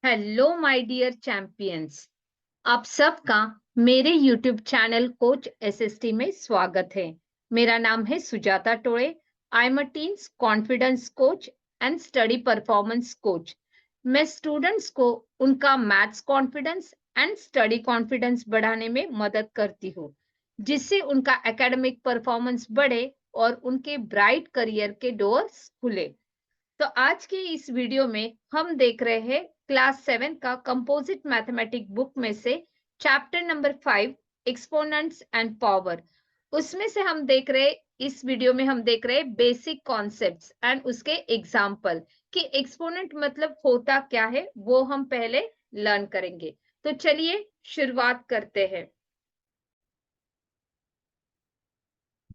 Hello my dear champions. आप सबका मेरे यूट्यूब चैनल कोच एसएसटी में स्वागत है। मेरा नाम है Sujata Tode. I am a teens confidence coach and study performance coach. मैं स्टूडेंट्स को उनका maths confidence and study confidence बढ़ाने में मदद करती हूँ, जिससे उनका एकेडमिक परफॉर्मेंस बढ़े और उनके ब्राइट करियर के डोर्स खुले। तो आज की इस वीडियो में हम देख रहे हैं क्लास 7 का कंपोजिट मैथमेटिक बुक में से chapter number 5 exponents and power. उसमें से हम देख रहे इस वीडियो में हम देख रहे बेसिक कॉन्सेप्ट्स एंड उसके एग्जाम्पल कि एक्सपोनेंट मतलब होता क्या है, वो हम पहले लर्न करेंगे। तो चलिए शुरुआत करते हैं।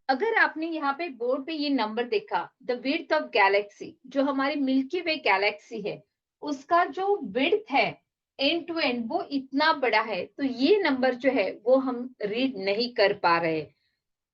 अगर आपने यहाँ पे बोर्ड पे ये नंबर देखा, द विड्थ ऑफ गैलेक्सी, जो हमारी मिल्की वे गैलेक्सी है, उसका जो विड्थ है एंड टू एंड वो इतना बड़ा है, तो ये नंबर जो है वो हम रीड नहीं कर पा रहे।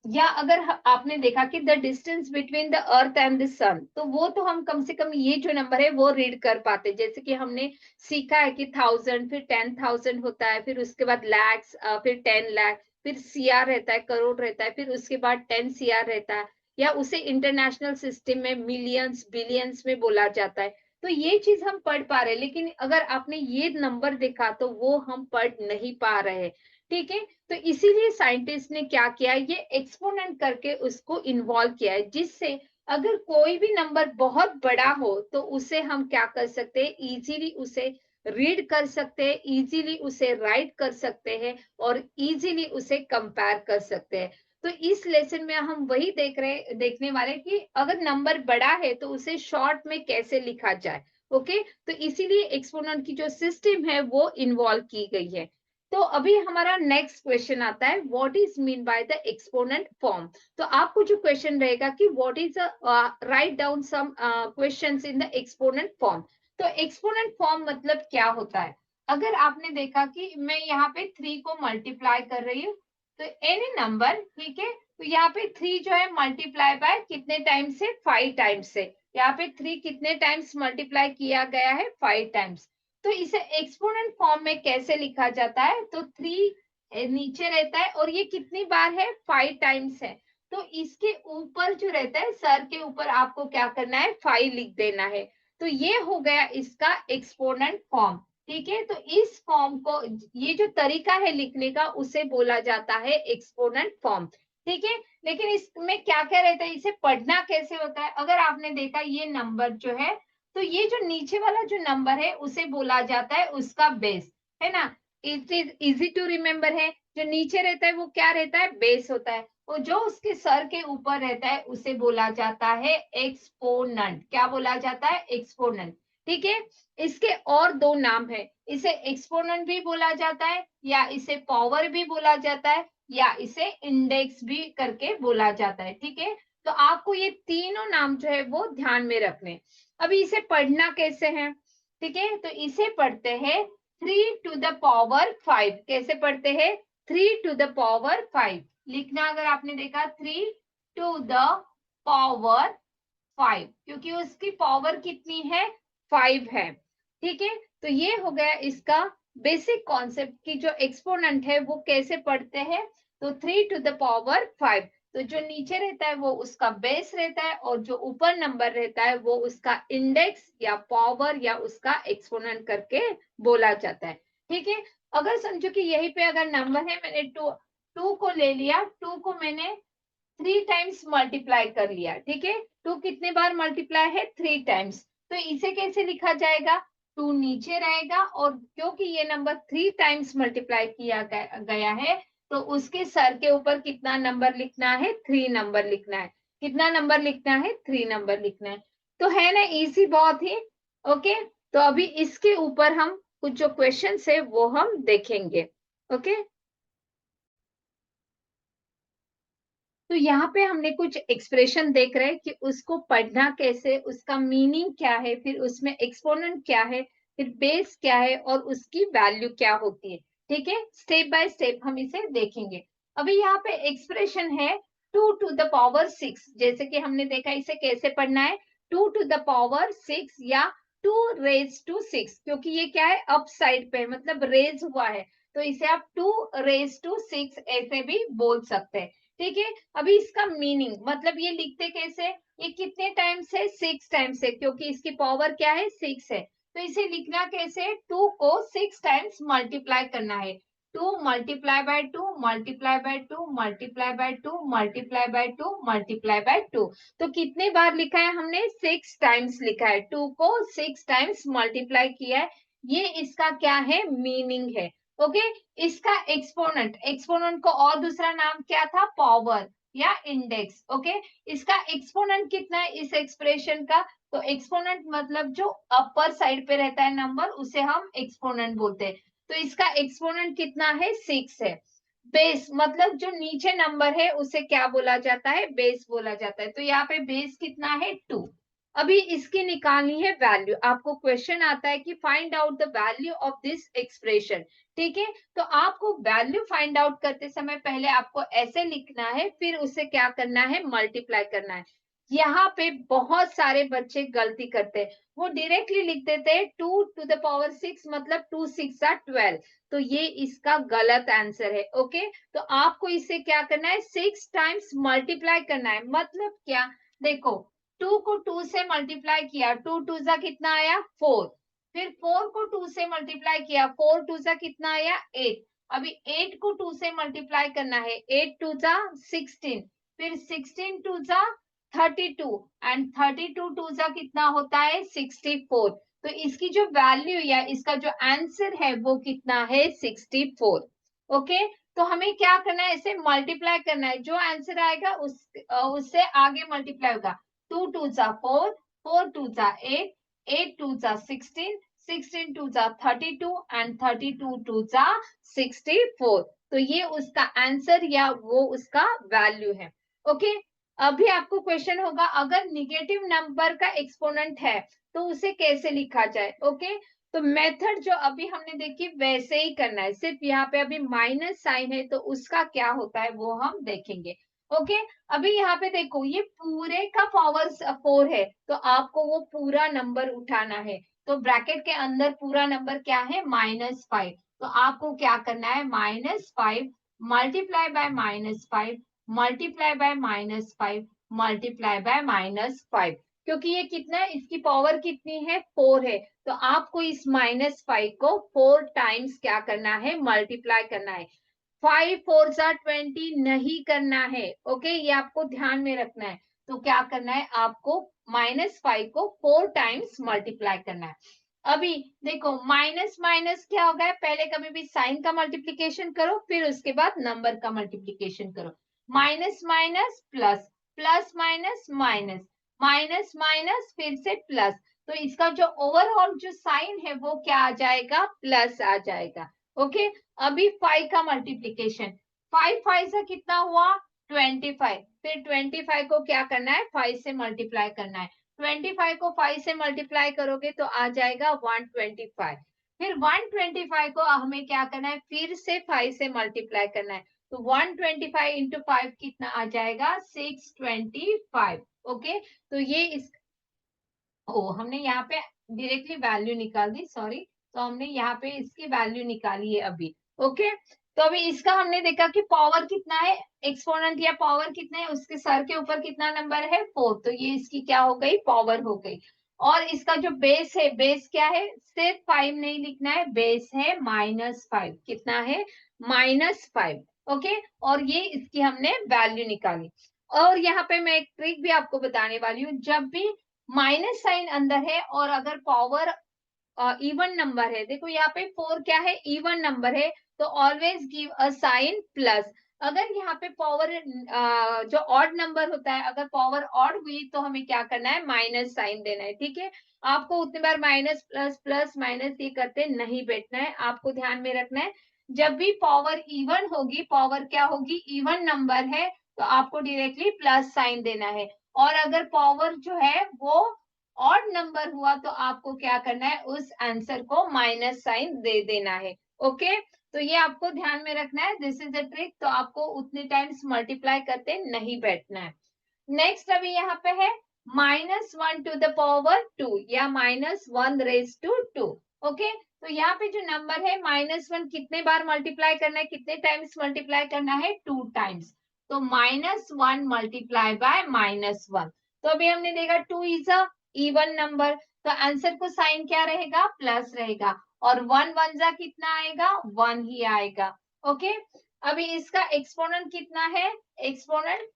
या अगर आपने देखा कि the distance between the earth and the sun, तो वो तो हम कम से कम ये जो नंबर है वो रीड कर पाते। जैसे कि हमने सीखा है कि 1000, फिर 10,000 होता है, फिर उसके बाद लैक्स, फिर 10 लाख, फिर सीआर रहता है, करोड़ रहता है, फिर उसके बाद 10 सीआर रहता है, या उसे इंटरनेशनल सिस्टम में मिलियंस बिलियंस में बोला जाता है। तो ये चीज हम पढ़ पा रहे हैं, लेकिन अगर आपने ये नंबर देखा तो वो हम पढ़ नहीं पा रहे। ठीक है, तो इसीलिए साइंटिस्ट ने क्या किया, ये एक्सपोनेंट करके उसको इन्वॉल्व किया है, जिससे अगर कोई भी नंबर बहुत बड़ा हो तो उसे हम क्या कर सकते हैं, इजीली उसे रीड कर सकते हैं, इजीली उसे राइट कर सकते हैं और इजीली उसे कंपेयर कर सकते हैं। तो इस लेसन में हम वही देखने वाले कि अगर नंबर बड़ा है तो उसे शॉर्ट में कैसे लिखा जाए। ओके, तो इसीलिए एक्सपोनेंट की जो सिस्टम है वो इन्वॉल्व की गई है। तो अभी हमारा नेक्स्ट क्वेश्चन आता है, what is mean by the exponent form. तो आपको जो क्वेश्चन रहेगा कि what is write down some questions in the exponent form. तो एक्सपोनेंट फॉर्म मतलब क्या होता है। अगर आपने देखा कि मैं यहाँ पे 3 को मल्टीप्लाई कर रही हूँ, तो एनी नंबर, ठीक है, तो यहाँ पे 3 जो है मल्टीप्लाई बाय कितने टाइम्स से, 5 टाइम्स से। यहाँ पे 3 कितने टाइम्स मल्टीप्लाई किया गया है, 5 टाइम्स। तो इसे एक्सपोनेंट फॉर्म में कैसे लिखा जाता है, तो 3 नीचे रहता है और ये कितनी बार है, 5 टाइम्स है। तो इसके ऊपर जो रहता है, सर के ऊपर आपको क्या करना है, 5 लिख देना है। तो ये हो गया इसका एक्सपोनेंट फॉर्म। ठीक है, तो इस फॉर्म को, ये जो तरीका है लिखने का, उसे बोला जाता है एक्सपोनेंट फॉर्म। ठीक है, लेकिन इसमें क्या क्या रहता है, इसे पढ़ना कैसे होता है। अगर आपने देखा ये नंबर जो है, तो ये जो नीचे वाला जो नंबर है उसे बोला जाता है उसका बेस, है ना। It is easy to remember है। जो नीचे रहता है वो क्या रहता है, बेस होता है। और जो उसके सर के ऊपर रहता है उसे बोला जाता है एक्सपोनेंट। क्या बोला जाता है, एक्सपोनेंट। ठीक है, इसके और दो नाम है, इसे एक्सपोनेंट भी बोला जाता है, या इसे पावर भी बोला जाता है, या इसे इंडेक्स भी करके बोला जाता है। ठीक है, तो आपको ये तीनों नाम जो है वो ध्यान में रखने। अभी इसे पढ़ना कैसे है, ठीक है, तो इसे पढ़ते हैं 3 to the power 5। कैसे पढ़ते हैं, 3 to the power 5 लिखना। अगर आपने देखा 3 to the power 5, क्योंकि उसकी पावर कितनी है, 5 है। ठीक है, तो ये हो गया इसका बेसिक कॉन्सेप्ट की जो एक्सपोनेंट है वो कैसे पढ़ते हैं। तो 3 to the power 5, तो जो नीचे रहता है वो उसका बेस रहता है, और जो ऊपर नंबर रहता है वो उसका इंडेक्स या पावर या उसका एक्सपोनेंट करके बोला जाता है। ठीक है, अगर समझो कि यहीं पे अगर नंबर है, मैंने टू को ले लिया, 2 को मैंने 3 टाइम्स मल्टीप्लाई कर लिया। ठीक है, 2 कितने बार मल्टीप्लाई है, 3 टाइम्स। तो इसे कैसे लिखा जाएगा, 2 नीचे रहेगा, और क्योंकि ये नंबर 3 टाइम्स मल्टीप्लाई किया गया है, तो उसके सर के ऊपर कितना नंबर लिखना है, 3 नंबर लिखना है। कितना नंबर लिखना है, 3 नंबर लिखना है। तो है ना, इजी बहुत ही। ओके, तो अभी इसके ऊपर हम कुछ जो क्वेश्चन है वो हम देखेंगे। ओके, तो यहाँ पे हमने कुछ एक्सप्रेशन देख रहे हैं कि उसको पढ़ना कैसे, उसका मीनिंग क्या है, फिर उसमें एक्सपोनेंट क्या है, फिर बेस क्या है और उसकी वैल्यू क्या होती है। ठीक है, स्टेप बाय स्टेप हम इसे देखेंगे। अभी यहाँ पे एक्सप्रेशन है 2 to the power 6। जैसे कि हमने देखा, इसे कैसे पढ़ना है, 2 to the power 6 या 2 raised to 6, क्योंकि ये क्या है, अप साइड पे मतलब रेज हुआ है, तो इसे आप 2 raised to 6 ऐसे भी बोल सकते हैं। ठीक है, अभी इसका मीनिंग मतलब ये लिखते कैसे, ये कितने टाइम्स है, 6 टाइम्स है, क्योंकि इसकी पावर क्या है, 6 है। तो इसे लिखना कैसे, 2 को 6 टाइम्स मल्टीप्लाई करना है। 2 multiply by 2 multiply by 2 multiply by 2 multiply by 2। तो कितने बार लिखा है हमने, 6 टाइम्स लिखा है, 2 को 6 टाइम्स मल्टीप्लाई किया है। ये इसका क्या है, मीनिंग है। ओके, इसका एक्सपोनेंट, एक्सपोनेंट को और दूसरा नाम क्या था, पावर या इंडेक्स। ओके, इसका एक्सपोनेंट कितना है इस एक्सप्रेशन का, तो एक्सपोनेंट मतलब जो अपर साइड पे रहता है नंबर, उसे हम एक्सपोनेंट बोलते हैं। तो इसका एक्सपोनेंट कितना है, 6 है। बेस मतलब जो नीचे नंबर है उसे क्या बोला जाता है, बेस बोला जाता है। तो यहाँ पे बेस कितना है, 2। अभी इसकी निकालनी है वैल्यू। आपको क्वेश्चन आता है कि find out the value of this expression. ठीक है, तो आपको वैल्यू फाइंड आउट करते समय पहले आपको ऐसे लिखना है, फिर उसे क्या करना है, मल्टीप्लाई करना है। यहाँ पे बहुत सारे बच्चे गलती करते हैं, वो डायरेक्टली लिख देते हैं 2 to the power 6, मतलब 2 6 are 12। तो ये इसका गलत आंसर है। ओके, तो आपको इसे क्या करना है, 6 टाइम्स मल्टीप्लाई करना है। मतलब क्या, देखो 2 को 2 से मल्टीप्लाई किया, 2 2 कितना आया, 4। फिर 4 को 2 से मल्टीप्लाई किया, 4 2 कितना आया, 8। अभी 8 को 2 से मल्टीप्लाई करना है, 8 2 16। फिर 16 2 32 एंड 32 2 कितना होता है, 64। तो इसकी जो वैल्यू या इसका जो आंसर है वो कितना है, 64। ओके, तो हमें क्या करना है, इसे मल्टीप्लाई करना है। जो आंसर आएगा उससे आगे मल्टीप्लाई होगा। 2 2 4, 4 2 8, 8 2 16, 16 2 32 एंड 32 2 64। तो ये उसका आंसर या वो उसका वैल्यू है। ओके, अभी आपको क्वेश्चन होगा, अगर निगेटिव नंबर का एक्सपोनेंट है तो उसे कैसे लिखा जाए। ओके, तो मेथड जो अभी हमने देखी वैसे ही करना है, सिर्फ यहाँ पे अभी माइनस साइन है तो उसका क्या होता है वो हम देखेंगे। ओके, अभी यहाँ पे देखो ये पूरे का पावर 4 है, तो आपको वो पूरा नंबर उठाना है। तो ब्रैकेट के अंदर पूरा नंबर क्या है, -5। तो आपको क्या करना है, -5 multiply by -5 multiply by -5 multiply by -5। क्योंकि ये कितना है, इसकी पावर कितनी है, 4 है। तो आपको इस -5 को 4 टाइम्स क्या करना है, मल्टीप्लाई करना है। 5 4 20 नहीं करना है। ओके, ये आपको ध्यान में रखना है। तो क्या करना है, आपको -5 को 4 टाइम्स मल्टीप्लाई करना है। अभी देखो माइनस माइनस क्या होगा है, पहले कभी भी साइन का मल्टीप्लीकेशन करो, फिर उसके बाद नंबर का मल्टीप्लीकेशन करो। Minus minus plus, plus minus minus, minus minus फिर से प्लस। तो इसका जो ओवरऑल जो साइन है वो क्या आ जाएगा, प्लस आ जाएगा। ओके, अभी 5 का मल्टीप्लीकेशन, 5 5 से कितना हुआ, 25। फिर 25 को क्या करना है, 5 से मल्टीप्लाई करना है। 25 को 5 से मल्टीप्लाई करोगे तो आ जाएगा 125। फिर 125 को हमें क्या करना है, फिर से 5 से मल्टीप्लाई करना है। तो 125 इंटू 5 कितना आ जाएगा, 625। ओके, तो ये इस हमने यहाँ पे डायरेक्टली वैल्यू निकाल दी, सॉरी। तो हमने यहाँ पे इसकी वैल्यू निकाली है अभी। ओके, तो अभी इसका हमने देखा कि पावर कितना है, एक्सपोनेंट या पावर कितना है, उसके सर के ऊपर कितना नंबर है, 4। तो ये इसकी क्या हो गई, पावर हो गई। और इसका जो बेस है, बेस क्या है, सिर्फ 5 नहीं लिखना है, बेस है -5। कितना है, -5। ओके, और ये इसकी हमने वैल्यू निकाली। और यहाँ पे मैं एक ट्रिक भी आपको बताने वाली हूँ, जब भी माइनस साइन अंदर है और अगर पावर इवन नंबर है, देखो यहाँ पे 4 क्या है, इवन नंबर है, तो always give a sign plus. अगर यहाँ पे पावर जो ऑड नंबर होता है, अगर पावर ऑड हुई तो हमें क्या करना है, माइनस साइन देना है। ठीक है, आपको उतने बार माइनस प्लस प्लस माइनस ये करते नहीं बैठना है, आपको ध्यान में रखना है। जब भी पावर इवन होगी, पावर क्या होगी, इवन नंबर है, तो आपको डायरेक्टली प्लस साइन देना है। और अगर पावर जो है वो ऑड नंबर हुआ तो आपको क्या करना है, उस आंसर को माइनस साइन दे देना है। ओके, तो ये आपको ध्यान में रखना है, दिस इज अ ट्रिक। तो आपको उतने टाइम्स मल्टीप्लाई करते नहीं बैठना है। नेक्स्ट अभी यहाँ पे है -1 to the power 2 या -1 raised to 2। ओके, तो यहाँ पे जो नंबर है -1 कितने बार मल्टीप्लाई करना है, कितने टाइम्स मल्टीप्लाई करना है, 2 टाइम्स। तो -1 मल्टीप्लाई बाय -1। तो अभी हमने देखा 2 इज अ इवन नंबर, तो आंसर को साइन क्या रहेगा, प्लस रहेगा, और 1 1 जा कितना आएगा, 1 ही आएगा। ओके, अभी इसका एक्सपोनेंट कितना है, एक्सपोनेंट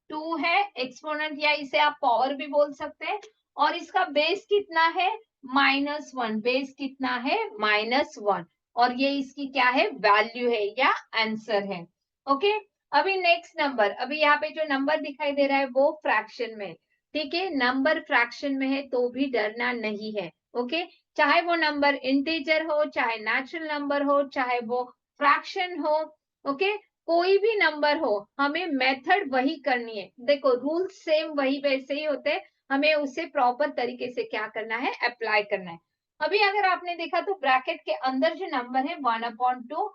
2 है, एक्सपोनेंट या इसे आप पावर भी बोल सकते हैं, और इसका बेस कितना है, -1, बेस कितना है, -1, और ये इसकी क्या है, वैल्यू है या आंसर है। ओके, अभी नेक्स्ट नंबर, अभी यहाँ पे जो नंबर दिखाई दे रहा है वो फ्रैक्शन में, ठीक है, नंबर फ्रैक्शन में है तो भी डरना नहीं है। ओके, चाहे वो नंबर इंटीजर हो, चाहे नेचुरल नंबर हो, चाहे वो फ्रैक्शन हो, ओके, कोई भी नंबर हो, हमें मेथड वही करनी है। देखो रूल सेम वही वैसे ही होते हैं, हमें उसे प्रॉपर तरीके से क्या करना है, अप्लाई करना है। अभी अगर आपने देखा तो ब्रैकेट के अंदर जो नंबर है 1/2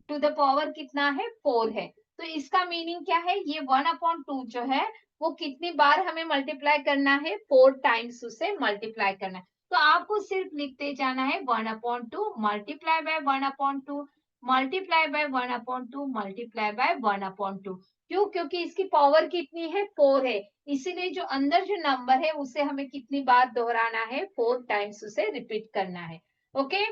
टू द पावर कितना है, 4 है। तो इसका मीनिंग क्या है, ये 1/2 जो है वो कितनी बार हमें मल्टीप्लाई करना है, 4 टाइम्स उसे मल्टीप्लाई करना है। तो आपको सिर्फ लिखते जाना है 1/2 multiply by 1/2 multiply by 1/2 multiply by 1/2। क्यों, क्योंकि इसकी पावर कितनी है, 4 है, इसीलिए जो अंदर जो नंबर है उसे हमें कितनी बार दोहराना है, 4 टाइम्स उसे रिपीट करना है। ओके,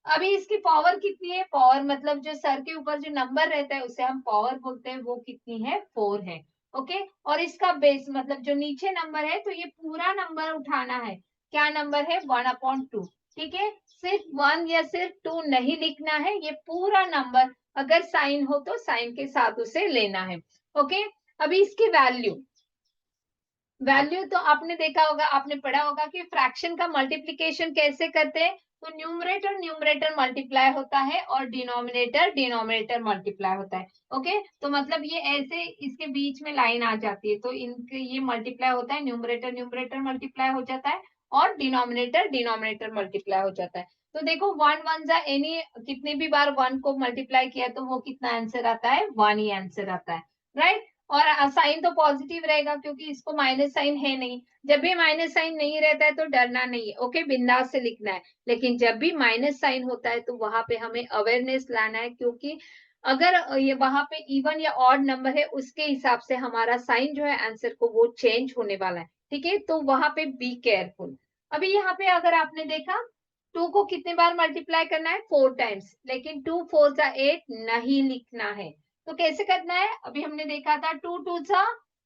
अभी इसकी पावर कितनी है, पावर मतलब जो सर के ऊपर जो नंबर रहता है उसे हम पावर बोलते हैं, वो कितनी है, 4 है। ओके, और इसका बेस मतलब जो नीचे नंबर है, तो ये पूरा नंबर उठाना है, क्या नंबर है, 1/2। ठीक है, सिर्फ 1 या सिर्फ 2 नहीं लिखना है, ये पूरा नंबर अगर साइन हो तो साइन के साथ उसे लेना है। ओके, अभी इसकी वैल्यू, वैल्यू तो आपने देखा होगा, आपने पढ़ा होगा कि फ्रैक्शन का मल्टीप्लिकेशन कैसे करते हैं, तो न्यूमरेटर न्यूमरेटर मल्टीप्लाई होता है और डिनोमिनेटर डिनोमिनेटर मल्टीप्लाई होता है। ओके, तो मतलब ये ऐसे इसके बीच में लाइन आ जाती है, तो इनके ये मल्टीप्लाई होता है, न्यूमरेटर न्यूमरेटर मल्टीप्लाई हो जाता है और डिनोमिनेटर डिनोमिनेटर मल्टीप्लाई हो जाता है। तो देखो 1 1 जा एनी, कितनी भी बार 1 को मल्टीप्लाई किया तो वो कितना आंसर आता है, 1 ही आंसर आता है, राइट। और साइन तो पॉजिटिव रहेगा क्योंकि इसको माइनस साइन है नहीं। जब भी माइनस साइन नहीं रहता है तो डरना नहीं है, ओके, बिंदास से लिखना है। लेकिन जब भी माइनस साइन होता है तो वहां पे हमें अवेयरनेस लाना है, क्योंकि अगर ये वहां पे इवन या ऑड नंबर है उसके हिसाब से हमारा साइन जो है आंसर को वो चेंज होने वाला है, ठीक है, तो वहां पे बी केयरफुल। अभी यहाँ पे अगर आपने देखा 2 को कितने बार मल्टीप्लाई करना है, 4 टाइम्स, लेकिन 2 4 जा 8 नहीं लिखना है। तो कैसे करना है, अभी हमने देखा था 2 2 जा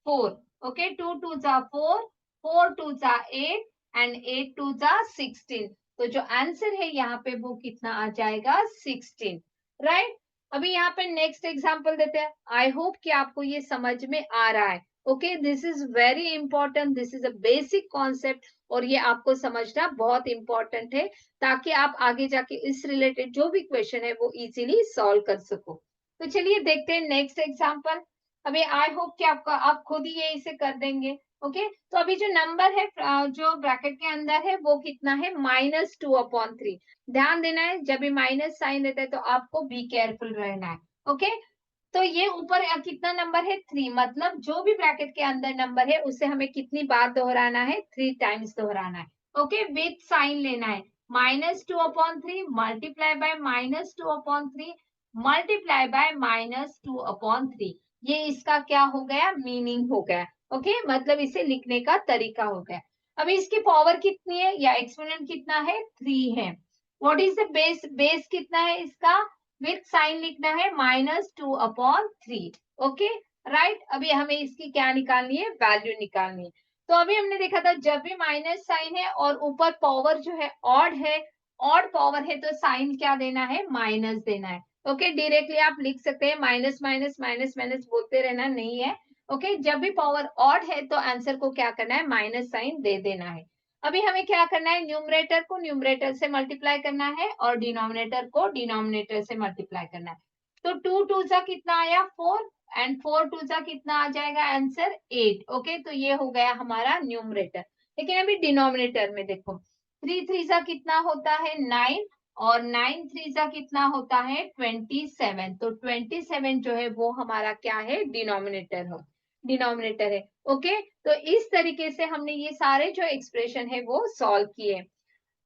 4, ओके, 2 2 जा 4, 4 2 जा 8 एंड 8 2 जा 16। तो जो आंसर है यहाँ पे वो कितना आ जाएगा, 16, राइट। अभी यहाँ पे नेक्स्ट एग्जांपल देते हैं। आई होप कि आपको ये समझ में आ रहा है। Okay, this is very important, this is a basic concept, और ये आपको समझना बहुत इंपॉर्टेंट है, ताकि आप आगे जाके इस रिलेटेड जो भी क्वेश्चन है वो इजीली सॉल्व कर सको। तो चलिए देखते हैं नेक्स्ट एग्जांपल। अभी आई होप कि आपका आप खुद ही ये इसे कर देंगे। ओके, तो अभी जो नंबर है जो ब्रैकेट के अंदर है वो कितना है, -2/3। ध्यान देना है, जब भी माइनस साइन रहता है तो आपको बी केयरफुल रहना है। ओके, तो ये ऊपर कितना नंबर है, 3, मतलब जो भी ब्रैकेट के अंदर नंबर है उसे हमें कितनी बार दोहराना है, 3 टाइम्स दोहराना है। ओके, विथ साइन लेना है, -2/3 मल्टीप्लाई बाय -2/3 मल्टीप्लाई बाय -2/3। ये इसका क्या हो गया, मीनिंग हो गया। ओके, मतलब इसे लिखने का तरीका हो गया। अभी इसकी पावर कितनी है या एक्सपोनेंट कितना है, 3 है। What is the base, base कितना है इसका, विथ साइन लिखना है -2/3। Okay, right. अभी हमें इसकी क्या निकालनी है, वैल्यू निकालनी है। तो अभी हमने देखा था जब भी माइनस साइन है और ऊपर पावर जो है ऑड है, ऑड पावर है, तो साइन क्या देना है, माइनस देना है। ओके, डायरेक्टली आप लिख सकते हैं, माइनस माइनस माइनस माइनस बोलते रहना नहीं है। ओके, जब भी पावर ऑड है तो आंसर को क्या करना है, माइनस साइन दे देना है। अभी हमें क्या करना है, न्यूमरेटर को न्यूमरेटर से मल्टीप्लाई करना है और डिनोमिनेटर को डिनोमिनेटर से मल्टीप्लाई करना है। तो 2 2 जा कितना आया, 4, एंड 4 2 जा कितना आ जाएगा, आंसर 8। ओके, तो ये हो गया हमारा न्यूमरेटर। लेकिन अभी डिनोमिनेटर में देखो, 3 3 जा कितना होता है, 9, और 9 3 जा कितना होता है, 27। तो 27 जो है वो हमारा क्या है, डिनोमिनेटर हो। डिनोमिनेटर है। ओके, तो इस तरीके से हमने ये सारे जो एक्सप्रेशन है वो सॉल्व किए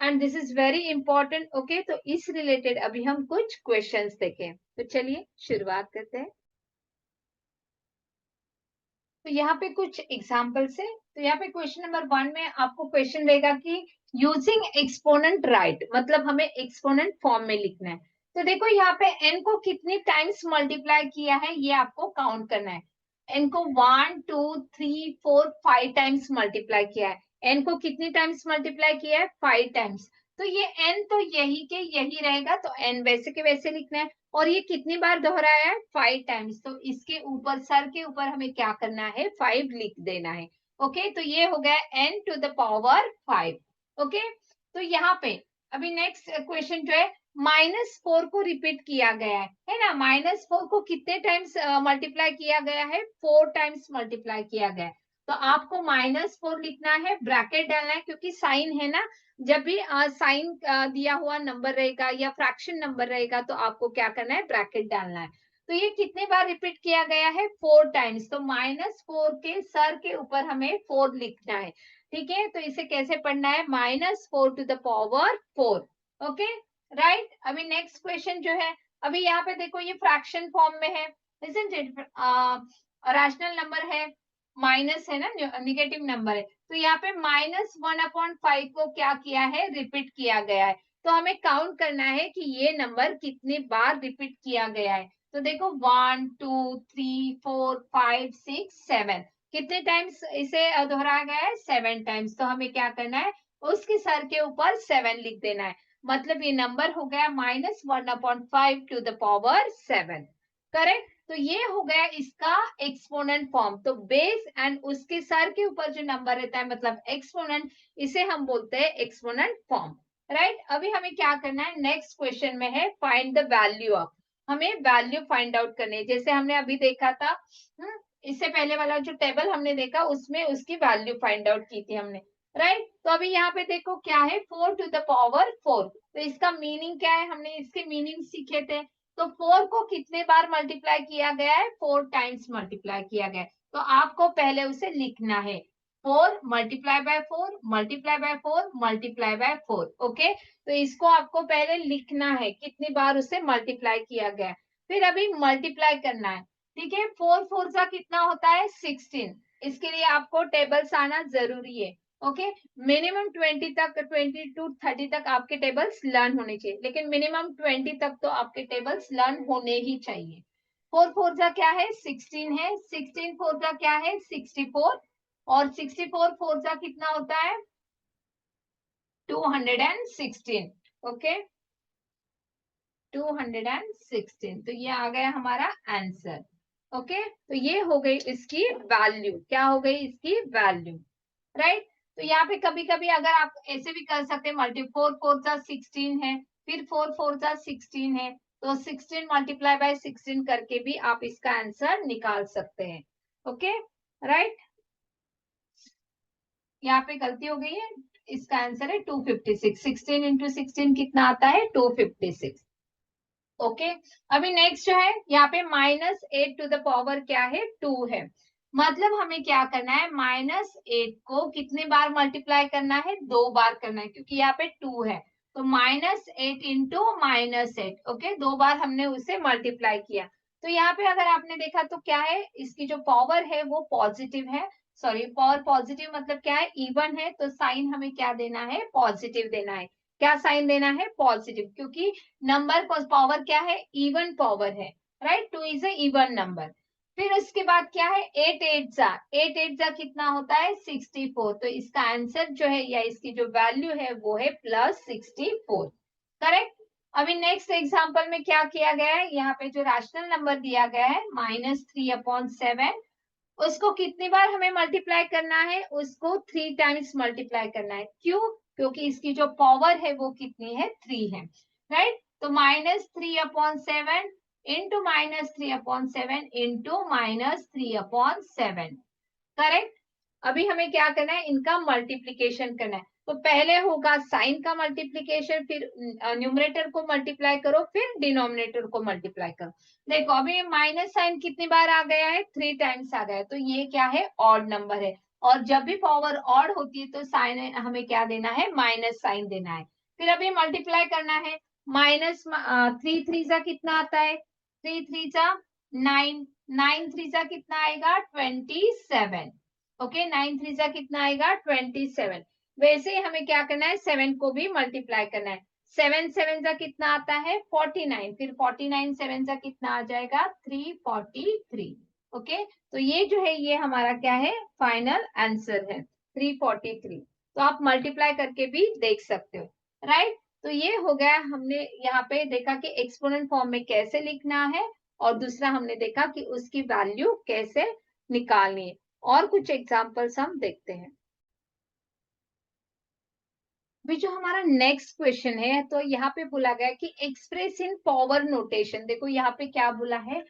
and this is very important. Okay, तो इस रिलेटेड अभी हम कुछ क्वेश्चंस देखें, तो चलिए शुरुआत करते हैं। तो यहाँ पे कुछ एग्जाम्पल्स है। तो यहाँ पे क्वेश्चन नंबर 1 में आपको क्वेश्चन रहेगा कि यूजिंग एक्सपोनेंट राइट, मतलब हमें एक्सपोनेंट फॉर्म में लिखना है। तो देखो यहाँ पे n को कितने टाइम्स मल्टीप्लाई किया है ये आपको काउंट करना है। n को 1 2 3 4 5 टाइम्स मल्टीप्लाई किया है। n को कितनी टाइम्स मल्टीप्लाई किया है? 5 टाइम्स। तो ये n तो यही के यही रहेगा, तो n वैसे के वैसे लिखना है। और ये कितनी बार दोहराया है? 5 टाइम्स। तो इसके ऊपर, सर के ऊपर हमें क्या करना है? 5 लिख देना है। ओके, तो ये हो गया n to the power 5। Okay, तो यहाँ पे अभी नेक्स्ट क्वेश्चन जो है, -4 को रिपीट किया गया है ना। -4 को कितने टाइम्स मल्टीप्लाई किया गया है? 4 टाइम्स मल्टीप्लाई किया गया है। तो आपको -4 लिखना है, ब्रैकेट डालना है, क्योंकि साइन है ना, जब भी साइन दिया हुआ नंबर रहेगा या फ्रैक्शन नंबर रहेगा तो आपको क्या करना है? ब्रैकेट डालना है। तो ये कितने बार रिपीट किया गया है? 4 टाइम्स। तो -4 के सर के ऊपर हमें 4 लिखना है। ठीक है, तो इसे कैसे पढ़ना है? -4 to the power 4। Okay, right. अभी नेक्स्ट क्वेश्चन जो है, अभी यहाँ पे देखो ये फ्रैक्शन फॉर्म में है, isn't it? रैशनल नंबर है, माइनस है ना, निगेटिव नंबर है। तो यहाँ पे -1/5 को क्या किया है? रिपीट किया गया है। तो हमें काउंट करना है कि ये नंबर कितनी बार रिपीट किया गया है। तो देखो 1 2 3 4 5 6 7, कितने टाइम्स इसे दोहराया गया है? 7 टाइम्स। तो हमें क्या करना है? उसके सर के ऊपर 7 लिख देना है। मतलब ये नंबर हो गया -1/5 टू द पावर 7। करेक्ट। तो ये हो गया इसका एक्सपोनेंट फॉर्म। तो बेस एंड उसके सर के ऊपर जो नंबर रहता है, मतलब एक्सपोनेंट, इसे हम बोलते हैं एक्सपोनेंट फॉर्म। राइट। अभी हमें क्या करना है? नेक्स्ट क्वेश्चन में है फाइंड द वैल्यू ऑफ। हमें वैल्यू फाइंड आउट करनी है, जैसे हमने अभी देखा था। इससे पहले वाला जो टेबल हमने देखा उसमें उसकी वैल्यू फाइंड आउट की थी हमने। राइट। तो अभी यहाँ पे देखो क्या है? 4 टू द पावर 4। तो इसका मीनिंग क्या है? हमने इसके मीनिंग सीखे थे। तो 4 को कितने बार मल्टीप्लाई किया गया है? 4 टाइम्स मल्टीप्लाई किया गया है। तो आपको पहले उसे लिखना है, 4 multiply by 4 multiply by 4 multiply by 4। Okay, तो इसको आपको पहले लिखना है कितनी बार उसे मल्टीप्लाई किया गया है, फिर अभी मल्टीप्लाई करना है। ठीक है, 4 4 का कितना होता है? 16। इसके लिए आपको टेबल्स आना जरूरी है। ओके, मिनिमम 20 तक, 20 टू 30 तक आपके टेबल्स लर्न होने चाहिए, लेकिन मिनिमम 20 तक तो आपके टेबल्स लर्न होने ही चाहिए। 4 4 का क्या है? 16 है। 16 4 का क्या है? 64। और 64 4 का कितना होता है? 216। ओके, 216। तो ये आ गया हमारा आंसर। ओके, तो ये हो गई इसकी वैल्यू। क्या हो गई इसकी वैल्यू? राइट। तो यहाँ पे कभी कभी अगर आप ऐसे भी कर सकते हैं, मल्टी 4 4 जा 16 है, फिर 4 4 जा 16 है, तो 16 मल्टीप्लाई बाय 16 करके भी आप इसका आंसर निकाल सकते हैं। Okay, right. यहाँ पे गलती हो गई है, इसका आंसर है 256। 16 इंटू 16 कितना आता है? 256। ओके, अभी नेक्स्ट जो है यहाँ पे -8 टू द पावर क्या है? 2 है। मतलब हमें क्या करना है? -8 को कितने बार मल्टीप्लाई करना है? 2 बार करना है, क्योंकि यहाँ पे 2 है। तो -8 इंटू -8। ओके, 2 बार हमने उसे मल्टीप्लाई किया। तो यहाँ पे अगर आपने देखा तो क्या है? इसकी जो पावर है वो पॉजिटिव है। सॉरी, पावर पॉजिटिव मतलब क्या है? इवन है, तो साइन हमें क्या देना है? पॉजिटिव देना है। क्या साइन देना है? पॉजिटिव, क्योंकि नंबर पावर क्या है? इवन पावर है। Right, 2 is a even number. फिर उसके बाद क्या है? 8 8 जा कितना होता है? 64। तो इसका आंसर जो है या इसकी जो वैल्यू है वो है +64। करेक्ट। अभी नेक्स्ट एग्जांपल में क्या किया गया है? यहाँ पे जो रैशनल नंबर दिया गया है -3/7, उसको कितनी बार हमें मल्टीप्लाई करना है? उसको 3 टाइम्स मल्टीप्लाई करना है। क्यों? क्योंकि इसकी जो पावर है वो कितनी है? 3 है। राइट। तो -3/7 इंटू -3/7 इंटू -3/7। करेक्ट। अभी हमें क्या करना है? इनका मल्टीप्लीकेशन करना है। तो पहले होगा साइन का मल्टीप्लीकेशन, फिर न्यूमरेटर को मल्टीप्लाई करो, फिर डिनोमिनेटर को मल्टीप्लाई करो। देखो अभी माइनस साइन कितनी बार आ गया है, 3 टाइम्स आ गया है, तो ये क्या है, ऑड नंबर है। और जब भी पावर ऑड होती है तो साइन हमें क्या देना है, माइनस साइन देना है। फिर अभी मल्टीप्लाई करना है, माइनस 3 3 जा कितना आता है, 3 3 जा 9, 9 3 जा कितना आएगा, 27। ओके, 9 3 जा कितना आएगा, 27। वैसे ही हमें क्या करना है, 7 को भी मल्टीप्लाई करना है। 7 7 जा कितना आता है, 49, फिर 49 7 जा कितना आ जाएगा, 343। ओके, तो ये जो है ये हमारा क्या है, फाइनल आंसर है 343। तो आप मल्टीप्लाई करके भी देख सकते हो, राइट। तो ये हो गया, हमने यहाँ पे देखा कि एक्सपोनेंट फॉर्म में कैसे लिखना है, और दूसरा हमने देखा कि उसकी वैल्यू कैसे निकालनी है। और कुछ एग्जांपल्स हम देखते हैं। अभी जो हमारा नेक्स्ट क्वेश्चन है, तो यहाँ पे बोला गया कि एक्सप्रेस इन पावर नोटेशन। देखो यहाँ पे क्या बोला है,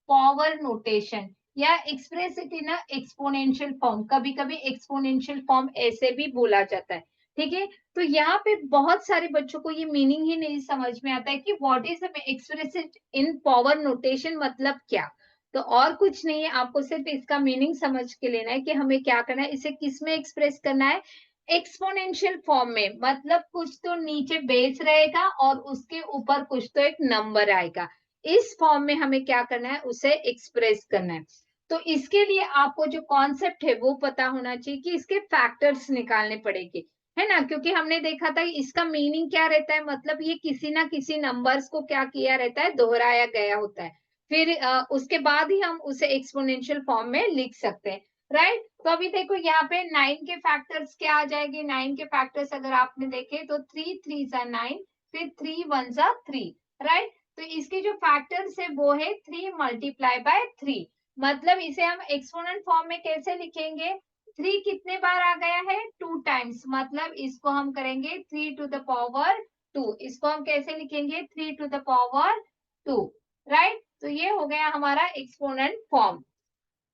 पावर नोटेशन, या express it in exponential form. कभी कभी एक्सपोनेंशियल फॉर्म ऐसे भी बोला जाता है, ठीक है। तो यहाँ पे बहुत सारे बच्चों को ये मीनिंग ही नहीं समझ में आता है कि what is express it in power notation, मतलब क्या। तो और कुछ नहीं है, आपको सिर्फ इसका मीनिंग समझ के लेना है कि हमें क्या करना है, इसे किस में एक्सप्रेस करना है, एक्सपोनेंशियल फॉर्म में। मतलब कुछ तो नीचे बेस रहेगा और उसके ऊपर कुछ तो एक नंबर आएगा, इस फॉर्म में हमें क्या करना है, उसे एक्सप्रेस करना है। तो इसके लिए आपको जो कॉन्सेप्ट है वो पता होना चाहिए कि इसके फैक्टर्स निकालने पड़ेंगे, है ना। क्योंकि हमने देखा था इसका मीनिंग क्या रहता है, मतलब ये किसी ना किसी नंबर्स को क्या किया रहता है, दोहराया गया होता है। फिर उसके बाद ही हम उसे एक्सपोनेंशियल फॉर्म में लिख सकते हैं, राइट। तो अभी देखो यहाँ पे 9 के फैक्टर्स क्या आ जाएंगे, 9 के फैक्टर्स अगर आपने देखे तो 3 3 जा 9, फिर 3 1 जा 3, राइट। तो इसके जो फैक्टर्स है वो है 3 मल्टीप्लाई बाय 3। मतलब इसे हम एक्सपोनेंट फॉर्म में कैसे लिखेंगे, 3 कितने बार आ गया है, 2 टाइम्स, मतलब इसको हम करेंगे 3 टू द पावर 2। इसको हम कैसे लिखेंगे, 3 टू द पावर 2, राइट। तो ये हो गया हमारा एक्सपोनेंट फॉर्म।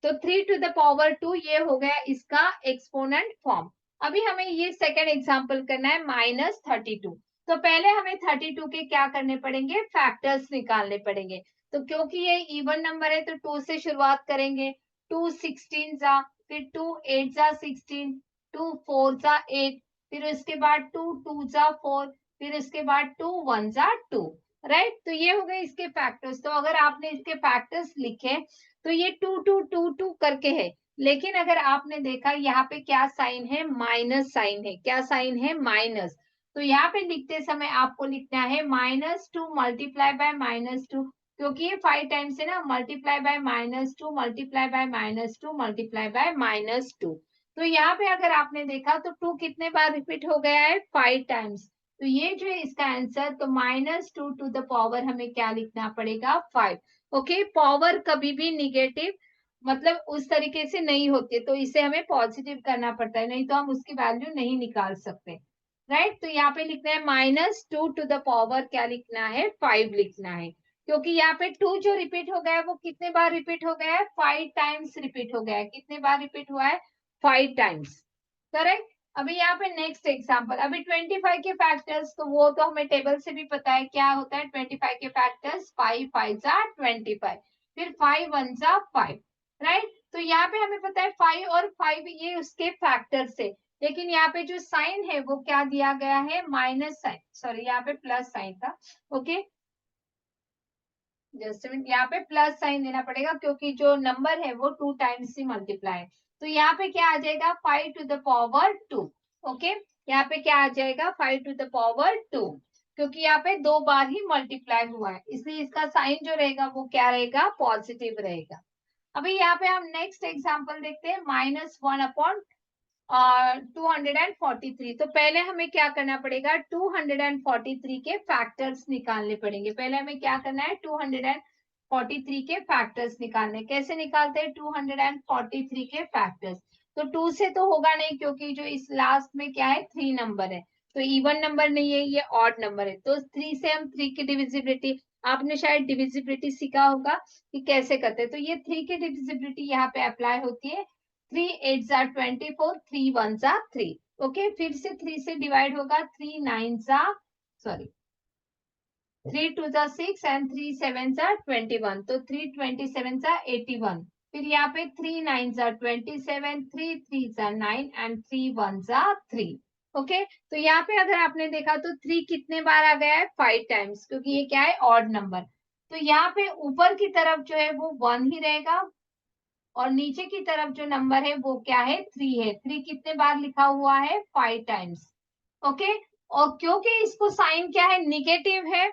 तो 3 टू द पावर 2 ये हो गया इसका एक्सपोनेंट फॉर्म। अभी हमें ये सेकंड एग्जांपल करना है, -32। तो पहले हमें 32 के क्या करने पड़ेंगे, फैक्टर्स निकालने पड़ेंगे। तो क्योंकि ये इवन नंबर है तो 2 से शुरुआत करेंगे, 2 16 जा, फिर 2 8 जा 16, 2 4 जा 8, फिर उसके बाद 2 2 जा 4, फिर उसके बाद 2 1 जा 2, राइट। तो ये हो गए इसके फैक्टर्स। तो अगर आपने इसके फैक्टर्स लिखे तो ये 2 2 2 2 करके है, लेकिन अगर आपने देखा यहाँ पे क्या साइन है, माइनस साइन है। क्या साइन है, माइनस। तो यहाँ पे लिखते समय आपको लिखना है -2 मल्टीप्लाई बाय -2, क्योंकि ये 5 टाइम्स है ना, multiply by -2 multiply by -2 multiply by -2। तो यहाँ पे अगर आपने देखा तो 2 कितने बार रिपीट हो गया है, 5 टाइम्स। तो ये जो है इसका आंसर, तो -2 टू द पावर हमें क्या लिखना पड़ेगा, 5। ओके, पावर कभी भी निगेटिव मतलब उस तरीके से नहीं होती है, तो इसे हमें पॉजिटिव करना पड़ता है, नहीं तो हम उसकी वैल्यू नहीं निकाल सकते, राइट। तो यहाँ पे लिखना है -2 टू द पावर क्या लिखना है, 5 लिखना है। क्योंकि यहाँ पे 2 जो रिपीट हो गया है वो कितने बार रिपीट हो गया है, 5 टाइम्स रिपीट हो गया है। कितने बार रिपीट हुआ है, 5 टाइम्स, करेक्ट। अभी यहाँ पे नेक्स्ट एग्जांपल, अभी 25 के फैक्टर्स, तो वो तो हमें टेबल से भी पता है क्या होता है 25 के फैक्टर्स, 5 5 जा 25, फिर 5 1 जा 5, राइट। तो यहाँ पे हमें पता है 5 और 5 ये उसके फैक्टर्स है, लेकिन यहाँ पे जो साइन है वो क्या दिया गया है, माइनस साइन, सॉरी यहाँ पे प्लस साइन था। ओके, जस्ट मिनट, यहाँ पे प्लस साइन देना पड़ेगा क्योंकि जो नंबर है वो 2 टाइम्स ही मल्टीप्लाई है। तो यहाँ पे क्या आ जाएगा, 5 टू द पावर 2। ओके, यहाँ पे क्या आ जाएगा, 5 टू द पावर 2, क्योंकि यहाँ पे 2 बार ही मल्टीप्लाई हुआ है, इसलिए इसका साइन जो रहेगा वो क्या रहेगा, पॉजिटिव रहेगा। अभी यहाँ पे हम नेक्स्ट एग्जांपल देखते हैं, -1 अपॉन 243। तो पहले हमें क्या करना पड़ेगा, 243 के फैक्टर्स निकालने पड़ेंगे। पहले हमें क्या करना है, 243 के फैक्टर्स निकालने। कैसे निकालते हैं 243 के फैक्टर्स, तो 2 से तो होगा नहीं क्योंकि जो इस लास्ट में क्या है, 3 नंबर है, तो इवन नंबर नहीं है, ये ऑड नंबर है। तो 3 से हम 3 की डिविजिबिलिटी, आपने शायद डिविजिबिलिटी सीखा होगा कि कैसे करते हैं। तो ये 3 की डिविजिबिलिटी यहाँ पे अप्लाई होती है, 3 8 जा 24, 3 1 जा 3, ओके, फिर से 3 से डिवाइड होगा, 3 9 जा, सॉरी 3 2 जा 6 एंड 3 7 जा 21, तो 3 27 जा 81, फिर यहाँ पे 3 9 जा 27, 3 3 जा 9 एंड 3 1 जा 3। ओके, तो यहाँ पे अगर आपने देखा तो 3 कितने बार आ गया है, 5 टाइम्स, क्योंकि ये क्या है, ऑड नंबर। तो यहाँ पे ऊपर की तरफ जो है वो 1 ही रहेगा, और नीचे की तरफ जो नंबर है वो क्या है, 3 है। 3 कितने बार लिखा हुआ है, 5 टाइम्स। ओके, और क्योंकि इसको साइन क्या है, निगेटिव है,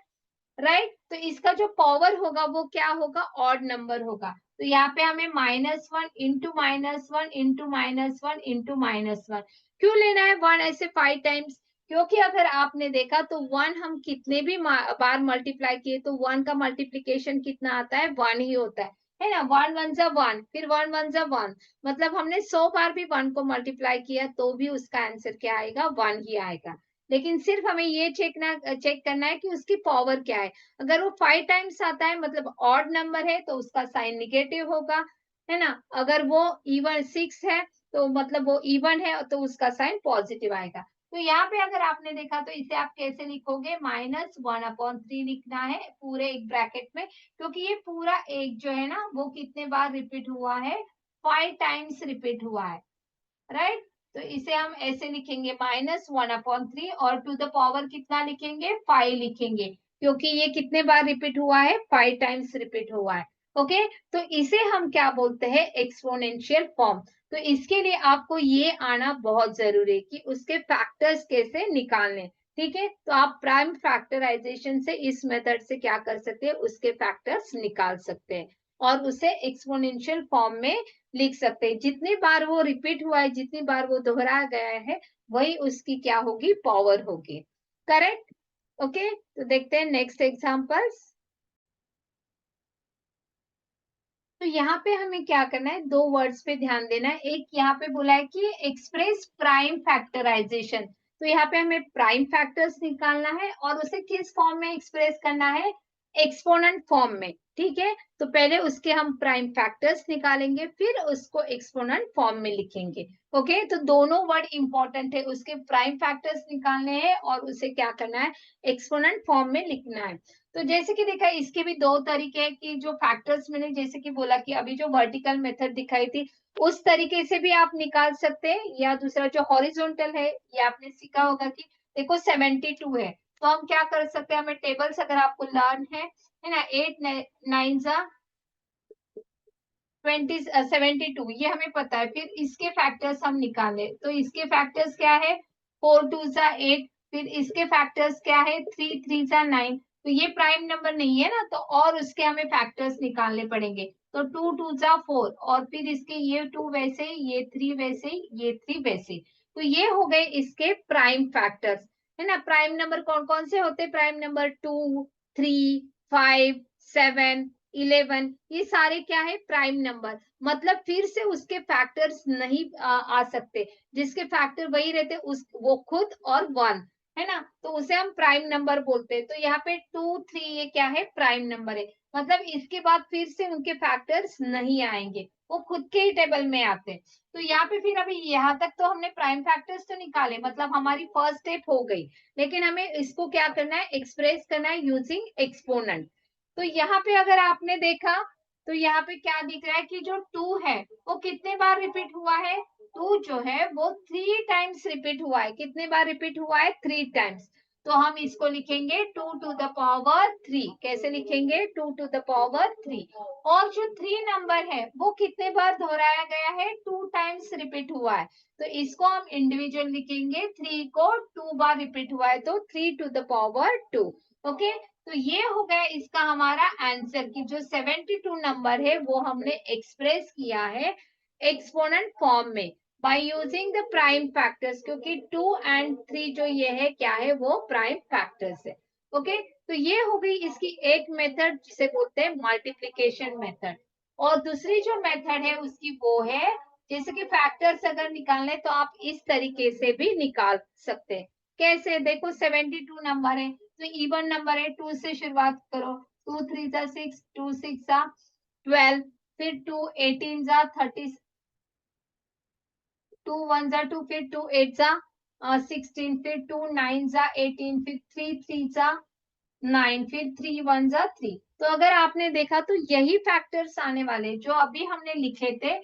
राइट, तो इसका जो पावर होगा वो क्या होगा, ऑड नंबर होगा। तो यहाँ पे हमें -1 इंटू -1 इंटू -1 इंटू -1 क्यों लेना है 1 ऐसे 5 टाइम्स, क्योंकि अगर आपने देखा तो 1 हम कितने भी बार मल्टीप्लाई किए तो 1 का मल्टीप्लीकेशन कितना आता है, 1 ही होता है ना। 1 1 जा 1, फिर 1 1 जा 1, मतलब हमने 100 बार भी 1 को मल्टीप्लाई किया तो भी उसका आंसर क्या आएगा, 1 ही आएगा। लेकिन सिर्फ हमें ये चेक करना है कि उसकी पावर क्या है। अगर वो 5 टाइम्स आता है मतलब ऑड नंबर है तो उसका साइन निगेटिव होगा, है ना। अगर वो इवन 6 है तो मतलब वो इवन है तो उसका साइन पॉजिटिव आएगा। तो यहाँ पे अगर आपने देखा तो इसे आप कैसे लिखोगे, -1/3 लिखना है पूरे एक ब्रैकेट में, क्योंकि ये पूरा एक जो है ना वो कितने बार रिपीट हुआ है, 5 टाइम्स रिपीट हुआ है, राइट। तो इसे हम ऐसे लिखेंगे -1/3, और टू द पावर कितना लिखेंगे, 5 लिखेंगे, क्योंकि ये कितने बार रिपीट हुआ है, 5 टाइम्स रिपीट हुआ है। ओके, तो इसे हम क्या बोलते हैं, एक्सपोनेंशियल फॉर्म। तो इसके लिए आपको ये आना बहुत जरूरी है कि उसके फैक्टर्स कैसे निकालने। ठीक है, तो आप प्राइम फैक्टराइजेशन से इस मेथड से क्या कर सकते हैं, उसके फैक्टर्स निकाल सकते हैं और उसे एक्सपोनेंशियल फॉर्म में लिख सकते हैं। जितनी बार वो रिपीट हुआ है, जितनी बार वो दोहराया गया है, वही उसकी क्या होगी, पावर होगी। करेक्ट। ओके, तो देखते हैं नेक्स्ट एग्जांपल्स। तो यहाँ पे हमें क्या करना है, दो वर्ड्स पे ध्यान देना है। एक यहाँ पे बोला है कि एक्सप्रेस प्राइम फैक्टराइजेशन, तो यहाँ पे हमें प्राइम फैक्टर्स निकालना है और उसे किस फॉर्म में एक्सप्रेस करना है, एक्सपोनेंट फॉर्म में। ठीक है, तो पहले उसके हम प्राइम फैक्टर्स निकालेंगे, फिर उसको एक्सपोनेंट फॉर्म में लिखेंगे। ओके, तो दोनों वर्ड इंपॉर्टेंट है, उसके प्राइम फैक्टर्स निकालने हैं और उसे क्या करना है, एक्सपोनेंट फॉर्म में लिखना है। तो जैसे कि देखा, इसके भी दो तरीके हैं कि जो फैक्टर्स मैंने जैसे कि बोला कि अभी जो वर्टिकल मेथड दिखाई थी उस तरीके से भी आप निकाल सकते हैं, या दूसरा जो हॉरिजॉन्टल है, ये आपने सीखा होगा कि देखो 72 है, तो हम क्या कर सकते हैं, हमें टेबल्स अगर आपको लर्न है ना, 8 9 जा 72, ये हमें पता है। फिर इसके फैक्टर्स हम निकाले, तो इसके फैक्टर्स क्या है, 4 2 जा 8, फिर इसके फैक्टर्स क्या है, 3 3 जा 9, तो ये प्राइम नंबर नहीं है ना, तो और उसके हमें फैक्टर्स निकालने पड़ेंगे। तो 2 2 जा 4, और फिर इसके ये 2 वैसे, ये 3 वैसे, ये 3 वैसे, तो ये हो गए इसके प्राइम फैक्टर्स, है ना। प्राइम नंबर कौन कौन से होते हैं, प्राइम नंबर 2 3 5 7 11, ये सारे क्या है, प्राइम नंबर। मतलब फिर से उसके फैक्टर्स नहीं आ सकते, जिसके फैक्टर वही रहते उस वो खुद और 1, है ना, तो उसे हम प्राइम नंबर बोलते हैं। तो यहाँ पे 2 3 ये क्या है, प्राइम नंबर है, मतलब इसके बाद फिर से उनके फैक्टर्स नहीं आएंगे, वो खुद के ही टेबल में आते हैं। तो यहाँ पे फिर अभी यहाँ तक तो हमने प्राइम फैक्टर्स तो निकाले, मतलब हमारी फर्स्ट स्टेप हो गई, लेकिन हमें इसको क्या करना है, एक्सप्रेस करना है यूजिंग एक्सपोनेंट। तो यहाँ पे अगर आपने देखा तो यहाँ पे क्या दिख रहा है कि जो 2 है वो कितने बार रिपीट हुआ है, 2 जो है वो 3 टाइम्स रिपीट हुआ है। कितने बार रिपीट हुआ है, 3 टाइम्स। तो हम इसको लिखेंगे 2 टू द पावर 3। कैसे लिखेंगे, 2 टू द पावर 3। और जो 3 नंबर है वो कितने बार दोहराया गया है, 2 टाइम्स रिपीट हुआ है, तो इसको हम इंडिविजुअल लिखेंगे। 3 को 2 बार रिपीट हुआ है तो 3 टू द पावर 2। ओके, तो ये हो गया इसका हमारा आंसर कि जो 72 नंबर है वो हमने एक्सप्रेस किया है एक्सपोनेंट फॉर्म में by using the prime factors, क्योंकि 2 एंड 3 जो ये है क्या है, वो प्राइम फैक्टर्स है। ओके, तो ये हो गई इसकी एक मेथड जिसे बोलते हैं मल्टीप्लिकेशन मेथड। और दूसरी जो मेथड है उसकी वो है, जैसे कि फैक्टर्स अगर निकालने तो आप इस तरीके से भी निकाल सकते हैं। कैसे, देखो 72 नंबर है तो इवन नंबर है, 2 से शुरुआत करो, 2 3 जा 6, 2 6 जा 12, फिर 2 18 जा 30, 2 1 जा 2, फिर 2 8 जा 16, फिर 2 9 जा 18, फिर 3 3 जा 9, फिर 3 1 जा 3। तो अगर आपने देखा तो यही फैक्टर्स आने वाले जो अभी हमने लिखे थे,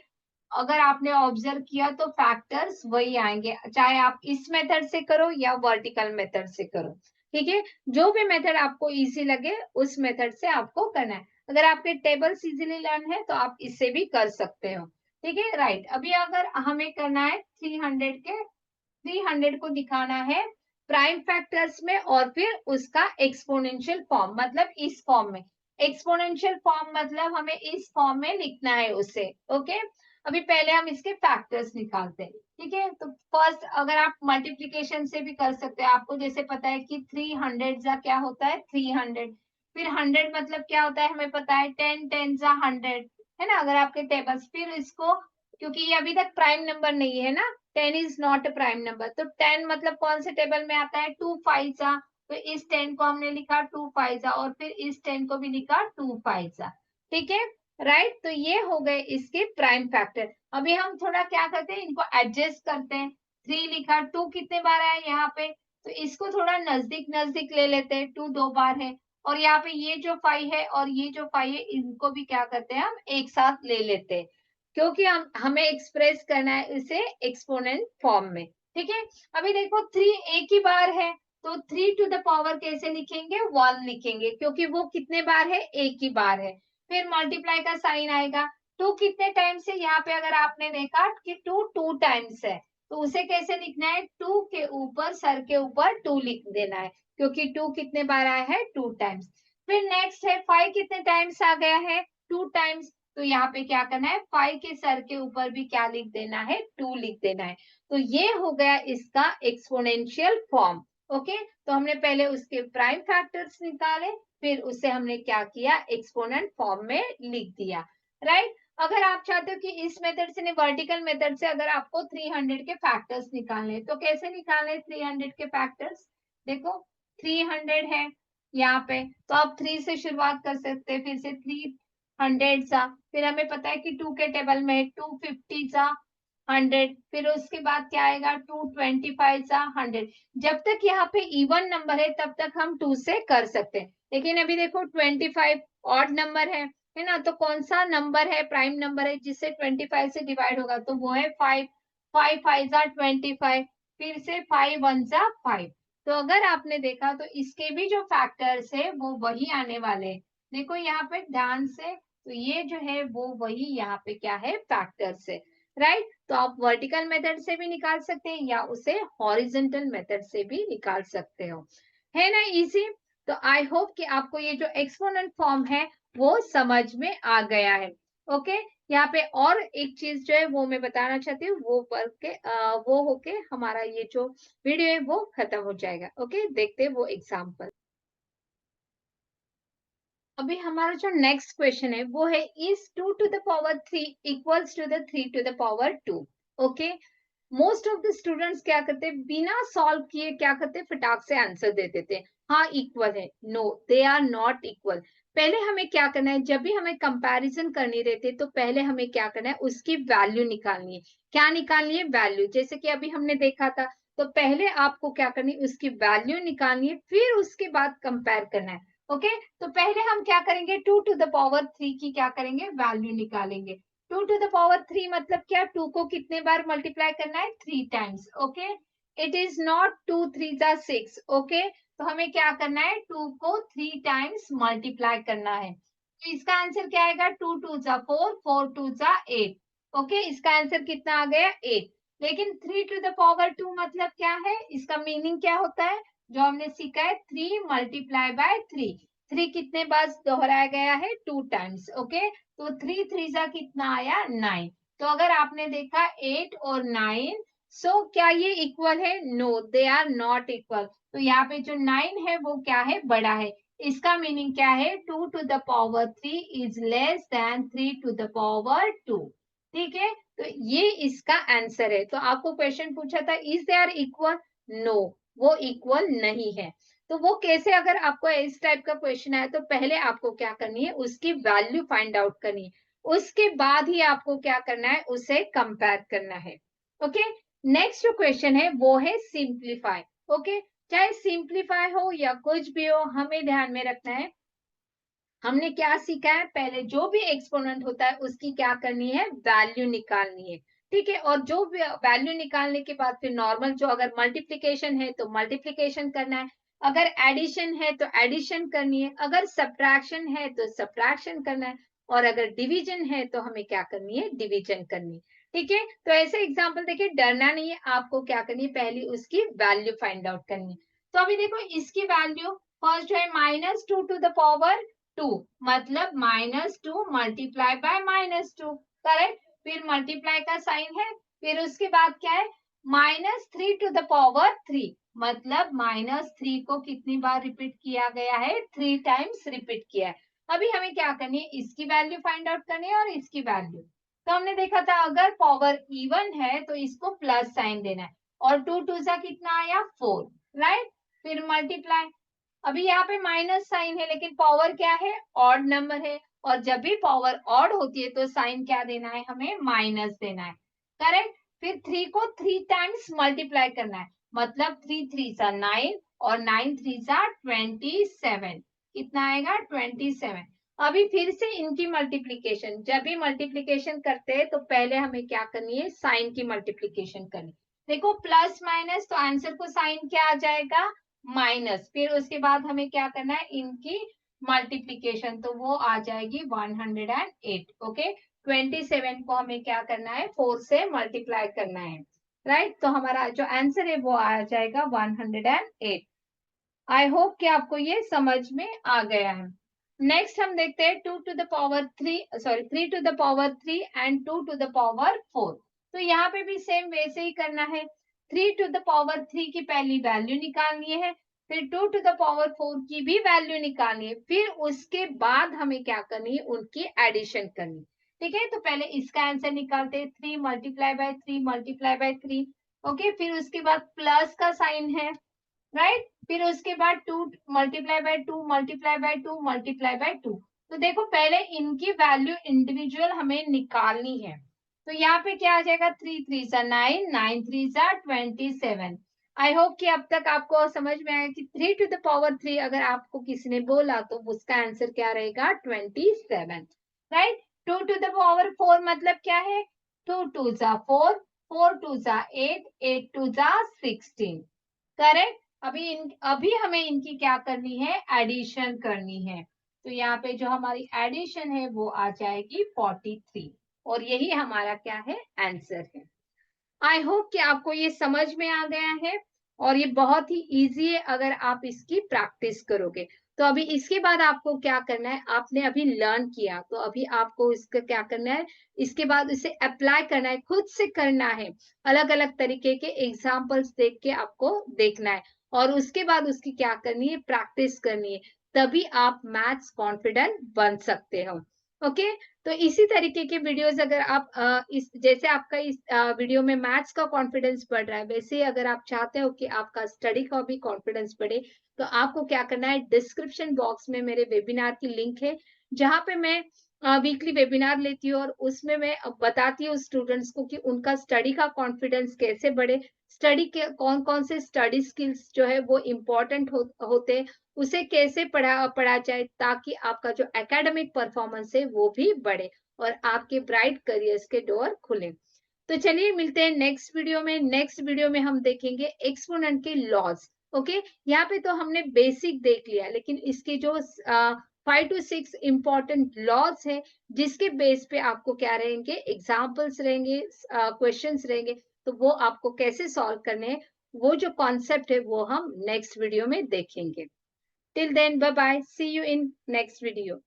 अगर आपने ऑब्जर्व किया तो फैक्टर्स वही आएंगे, चाहे आप इस मेथड से करो या वर्टिकल मेथड से करो। ठीक है, जो भी मेथड आपको इजी लगे उस मेथड से आपको करना है। अगर आपके टेबल्स इजीली लर्न है तो आप इससे भी कर सकते हो। ठीक है, राइट। अभी अगर हमें करना है 300 को दिखाना है प्राइम फैक्टर्स में और फिर उसका एक्सपोनेंशियल फॉर्म, मतलब इस फॉर्म में। एक्सपोनेंशियल फॉर्म मतलब हमें इस फॉर्म में लिखना है उसे। ओके, अभी पहले हम इसके फैक्टर्स निकालते हैं। ठीक है, तो फर्स्ट अगर आप मल्टीप्लीकेशन से भी कर सकते हैं। आपको जैसे पता है कि 300 जा क्या होता है 300, फिर 100 मतलब क्या होता है हमें पता है 10 10 जा 100, है ना। अगर आपके टेबल्स, फिर इसको, क्योंकि ये अभी तक प्राइम नंबर नहीं है ना, 10 is not a prime number, तो 10 मतलब कौन से टेबल में आता है 2 5 जा, तो इस 10 को हमने लिखा 2 5 जा और फिर इस 10 को भी लिखा 2 5 जा। ठीक है, राइट। तो ये हो गए इसके प्राइम फैक्टर। अभी हम थोड़ा क्या करते हैं, इनको एडजस्ट करते हैं। 3 लिखा, 2 कितने बार आया यहाँ पे, तो इसको थोड़ा नजदीक नजदीक ले लेते हैं। 2 2 बार है, और यहाँ पे ये जो 5 है और ये जो 5 है इनको भी क्या करते हैं हम एक साथ ले लेते हैं, क्योंकि हमें एक्सप्रेस करना है इसे एक्सपोनेंट फॉर्म में। ठीक है, अभी देखो 3 एक ही बार है, तो 3 टू द पावर कैसे लिखेंगे 1 लिखेंगे, क्योंकि वो कितने बार है एक ही बार है। फिर मल्टीप्लाई का साइन आएगा। 2 कितने टाइम्स है यहाँ पे, अगर आपने देखा कि 2 2 टाइम्स है, तो उसे कैसे लिखना है 2 के ऊपर सर के ऊपर 2 लिख देना है, क्योंकि 2 कितने बार आया है 2 टाइम्स। फिर नेक्स्ट है 5 कितने टाइम्स आ गया है 2 टाइम्स, तो यहाँ पे क्या करना है 5 के सर के ऊपर भी क्या लिख देना है 2 लिख देना है। तो ये हो गया इसका एक्सपोनेंशियल फॉर्म। ओके, तो हमने पहले उसके प्राइम फैक्टर्स निकाले, फिर उसे हमने क्या किया एक्सपोनेंट फॉर्म में लिख दिया। राइट, अगर आप चाहते हो कि इस मेथड से नहीं वर्टिकल मेथड से अगर आपको 300 के फैक्टर्स निकालने, तो कैसे निकालने 300 के फैक्टर्स, देखो 300 है यहाँ पे, तो आप 3 से शुरुआत कर सकते हैं, फिर से 300 सा, फिर हमें पता है कि 2 के टेबल में 250 सा 100, फिर उसके बाद क्या आएगा 225 सा 100। जब तक यहाँ पे इवन नंबर है तब तक हम 2 से कर सकते हैं, लेकिन अभी देखो 25 ऑड नंबर है ना, तो कौन सा नंबर है प्राइम नंबर है जिससे 25 से डिवाइड होगा, तो वो है 5। 5 5 जा 25, फिर से 5 1 जा 5। तो अगर आपने देखा तो इसके भी जो फैक्टर्स है वो वही आने वाले हैं। देखो यहाँ पे ध्यान से, तो ये जो है वो वही यहाँ पे क्या है फैक्टर्स है। राइट, तो आप वर्टिकल मेथड से भी निकाल सकते हैं या उसे हॉरिजेंटल मेथड से भी निकाल सकते हो, है ना इजी। तो आई होप कि आपको ये जो एक्सपोनेंट फॉर्म है वो समझ में आ गया है। ओके, यहाँ पे और एक चीज जो है वो मैं बताना चाहती हूँ, वो पढ़ के वो होके हमारा ये जो वीडियो है वो खत्म हो जाएगा। ओके, देखते हैं वो एग्जाम्पल। अभी हमारा जो नेक्स्ट क्वेश्चन है वो है is 2 to the power 3 equals to the 3 to the power 2। Okay, most of the students क्या करते हैं बिना सॉल्व किए क्या करते हैं फटाक से आंसर दे देते हैं, हाँ इक्वल है। No, they are not equal. पहले हमें क्या करना है, जब भी हमें कंपैरिजन करनी रहती है तो पहले हमें क्या करना है उसकी वैल्यू निकालनी है। क्या निकालनी है वैल्यू, जैसे कि अभी हमने देखा था, तो पहले आपको क्या करनी है उसकी वैल्यू निकालनी है, फिर उसके बाद कंपेयर करना है। ओके, तो पहले हम क्या करेंगे 2 टू द पावर 3 की क्या करेंगे वैल्यू निकालेंगे। 2 टू द पावर 3 मतलब क्या, 2 को कितने बार मल्टीप्लाई करना है 3 times. Okay, it is not 2 3 जा 6। ओके, तो हमें क्या करना है 2 को 3 टाइम्स मल्टीप्लाई करना है, तो इसका आंसर क्या आएगा 2 2 जा 4 4 2 जा 8। ओके, इसका आंसर कितना आ गया 8। लेकिन 3 टू द पावर 2 मतलब क्या है, इसका मीनिंग क्या होता है जो हमने सीखा है 3 मल्टीप्लाई बाय 3। 3 कितने बार दोहराया गया है 2 टाइम्स। ओके, तो 3 3 जा कितना आया 9। तो अगर आपने देखा 8 और 9, सो क्या ये इक्वल है, no they are not equal. तो यहाँ पे जो 9 है वो क्या है बड़ा है, इसका मीनिंग क्या है 2 to the power 3 is less than 3 to the power 2। ठीक है, तो ये इसका आंसर है। तो आपको क्वेश्चन पूछा था is they are equal, no वो इक्वल नहीं है। तो वो कैसे, अगर आपको इस टाइप का क्वेश्चन आया तो पहले आपको क्या करनी है उसकी वैल्यू फाइंड आउट करनी है, उसके बाद ही आपको क्या करना है उसे कंपेयर करना है। ओके, नेक्स्ट जो क्वेश्चन है वो है सिंप्लीफाई। ओके, चाहे सिंप्लीफाई हो या कुछ भी हो, हमें ध्यान में रखना है हमने क्या सीखा है, पहले जो भी एक्सपोनेंट होता है उसकी क्या करनी है, वैल्यू निकालनी है। ठीक है, और जो वैल्यू निकालने के बाद फिर नॉर्मल, जो अगर मल्टीप्लीकेशन है तो मल्टीप्लीकेशन करना है, अगर एडिशन है तो एडिशन करनी है, अगर सब्ट्रैक्शन है तो सब्ट्रैक्शन करना है, और अगर डिवीजन है तो हमें क्या करनी है, डिवीजन करनी है। ठीक है, तो ऐसे एग्जाम्पल देखिए, डरना नहीं है, आपको क्या करनी है, पहले उसकी वैल्यू फाइंड आउट करनी है। तो अभी देखो इसकी वैल्यू फर्स्ट है -2 to the power 2, मतलब -2 मल्टीप्लाई बाय -2, करेक्ट। फिर मल्टीप्लाई का साइन है, फिर उसके बाद क्या है, -3 to the power 3, मतलब -3 को कितनी बार रिपीट किया गया है, 3 टाइम्स रिपीट किया है। अभी हमें क्या करनी है, इसकी वैल्यू फाइंड आउट करनी है और इसकी वैल्यू। तो हमने देखा था अगर पावर इवन है तो इसको प्लस साइन देना है, और 2 2 सा कितना आया, 4, राइट। फिर मल्टीप्लाई, अभी यहाँ पे माइनस साइन है लेकिन पावर क्या है, ऑड नंबर है, और जब भी पावर ऑड होती है तो साइन क्या देना है, हमें माइनस देना है, करेक्ट। फिर 3 को 3 टाइम्स मल्टीप्लाई करना है, मतलब 3 3 सा 9 और 9 3 सा 27, कितना आएगा, 27। अभी फिर से इनकी मल्टीप्लीकेशन, जब भी मल्टीप्लीकेशन करते हैं तो पहले हमें क्या करनी है, साइन की मल्टीप्लीकेशन करनी। देखो प्लस माइनस, तो आंसर को साइन क्या आ जाएगा, माइनस। फिर उसके बाद हमें क्या करना है, इनकी मल्टीप्लीकेशन, तो वो आ जाएगी 108। ओके, 27 को हमें क्या करना है, 4 से मल्टीप्लाई करना है, राइट। तो हमारा जो आंसर है वो आ जाएगा 108। आई होप कि आपको ये समझ में आ गया है। नेक्स्ट हम देखते हैं 2 to the power 3, sorry 3 to the power 3 and 2 to the power 4। तो यहाँ पे भी सेम वैसे ही करना है, 3 to the power 3 की पहली वैल्यू निकालनी है, फिर 2 to the power 4 की भी वैल्यू निकालनी है, फिर उसके बाद हमें क्या करनी है, उनकी एडिशन करनी। ठीक है, तो पहले इसका आंसर निकालते हैं, 3 multiply by 3 multiply by 3। Okay, फिर उसके बाद प्लस का साइन है, राइट। फिर उसके बाद 2 multiply by 2 multiply by 2 multiply by 2। तो देखो पहले इनकी वैल्यू इंडिविजुअल हमें निकालनी है। तो यहाँ पे क्या आ जाएगा, 3 3 सा 9, 9 3 सा 27। आई होप कि अब तक आपको समझ में आया कि 3 to the power 3 अगर आपको किसी ने बोला तो उसका आंसर क्या रहेगा, 27, राइट। 2 to the power 4 मतलब क्या है, 2 2 सा 4, 4 2 सा 8, 8 2 सा 16, करेक्ट। अभी हमें इनकी क्या करनी है, एडिशन करनी है। तो यहाँ पे जो हमारी एडिशन है वो आ जाएगी 43, और यही हमारा क्या है, आंसर है। आई होप कि आपको ये समझ में आ गया है, और ये बहुत ही इजी है अगर आप इसकी प्रैक्टिस करोगे। तो अभी इसके बाद आपको क्या करना है, आपने अभी लर्न किया तो अभी आपको इसका क्या करना है, इसके बाद इसे अप्लाई करना है, खुद से करना है, अलग अलग तरीके के एग्जाम्पल्स देख के आपको देखना है, और उसके बाद उसकी क्या करनी है, प्रैक्टिस करनी है, तभी आप मैथ्स कॉन्फिडेंट बन सकते हो। ओके, तो इसी तरीके के वीडियोस अगर आप इस जैसे आपका इस वीडियो में मैथ्स का कॉन्फिडेंस बढ़ रहा है, वैसे ही अगर आप चाहते हो कि आपका स्टडी का भी कॉन्फिडेंस बढ़े, तो आपको क्या करना है, डिस्क्रिप्शन बॉक्स में मेरे वेबिनार की लिंक है, जहाँ पे मैं वीकली वेबिनार लेती हूँ, और उसमें मैं बताती हूँ स्टूडेंट्स को कि उनका स्टडी का कॉन्फिडेंस कैसे बढ़े, स्टडी के कौन-कौन से स्टडी स्किल्स जो है वो इम्पोर्टेंट होते हैं, उसे कैसे पढ़ा जाए, ताकि आपका जो एकेडमिक परफॉर्मेंस है वो भी बढ़े, और आपके ब्राइट करियर्स के डोर खुले। तो चलिए मिलते हैं नेक्स्ट वीडियो में। नेक्स्ट वीडियो में हम देखेंगे एक्सपोनेंट के लॉज। ओके, यहाँ पे तो हमने बेसिक देख लिया, लेकिन इसके जो 5 to 6 इंपॉर्टेंट लॉज है, जिसके बेस पे आपको क्या रहेंगे, एग्जाम्पल्स रहेंगे, क्वेश्चंस रहेंगे, तो वो आपको कैसे सॉल्व करने हैं, वो जो कॉन्सेप्ट है वो हम नेक्स्ट वीडियो में देखेंगे। Till then, bye bye. See you in next video.